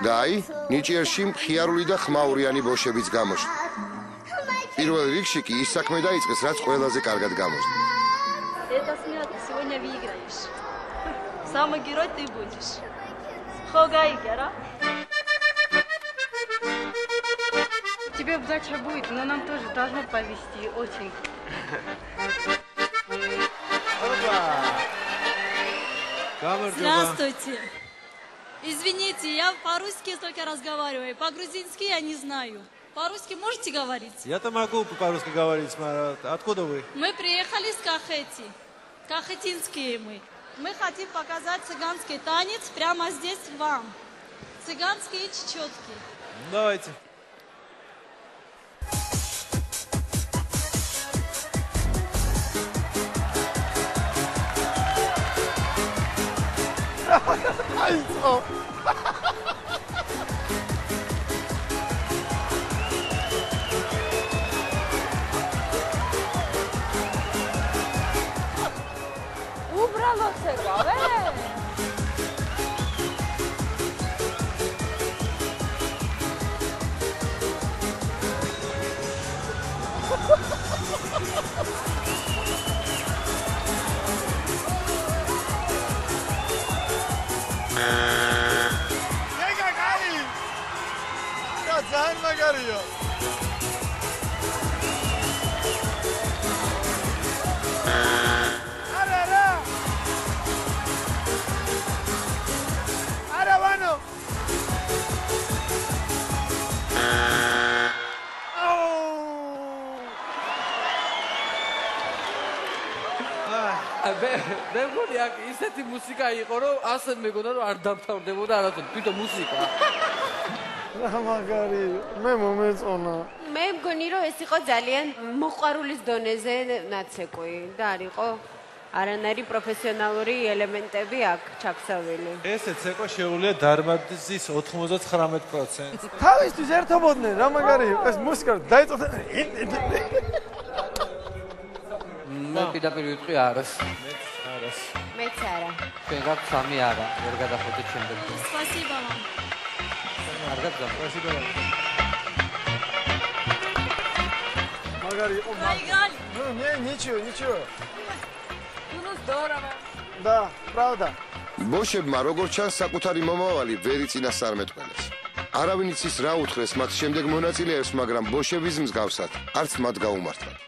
და აი, ნიჭიერში მხიარული და ხმაურიანი ბოშებიც გამოჩნდა. პირველ რიგში კი ის საქმე დაიწყეს, რაც ყველაზე კარგად გამოჩნდა. Это смеяться, сегодня выиграешь. Самый герой ты будешь. Хогайгера. Тебе удача будет, но нам тоже должно повезти очень. Здравствуйте. Извините, я по-русски только разговариваю. По-грузински я не знаю. По-русски можете говорить? Я-то могу по-русски говорить, Марат. Откуда вы? Мы приехали с Кахети. Кахетинские мы. Мы хотим показать цыганский танец прямо здесь вам. Цыганские чечетки. Давайте. Убрало цега, ძალიან მაგარია. არა ვანო. მე მგონი აქ ისეთი მუსიკა იყო, რომ ასე მეგონა რომ არ დამთავრდებოდა არასდროს თვითონ მუსიკა. რა მაგარი, მე მომეწონა. მე მგონი რომ ეს იყო ძალიან მოყვარულის დონეზე ნაცეკვი და არ იყო არანაირი პროფესიონალური ელემენტები აქ ჩაქსავილი. ესე ცეკვა შეუულია დარბაზის 99%. თავისთვის ერთობოდნენ რა მაგარი ეს მუსიკა დაიწყოთ. მე პირდაპირ ვიტყვი არას. მეც არა. ჩვენ გაქვს 3 არა, ვერ გადახოდეთ შემდეგ. Спасибо вам. არ გაგზავნე. მაგარი იყო. Проиграли. Ну, ничего, ничего. Ну здорово. Да, правда. ბოშებმა როგორც ჩანს საკუთარი მომავალი ვერ იწინასწარმეტყველეს. არავინ იცის რა უთხრეს მათ შემდეგ მონაწილეებს, მაგრამ ბოშების მსგავსად არც მათ გაუმართლათ.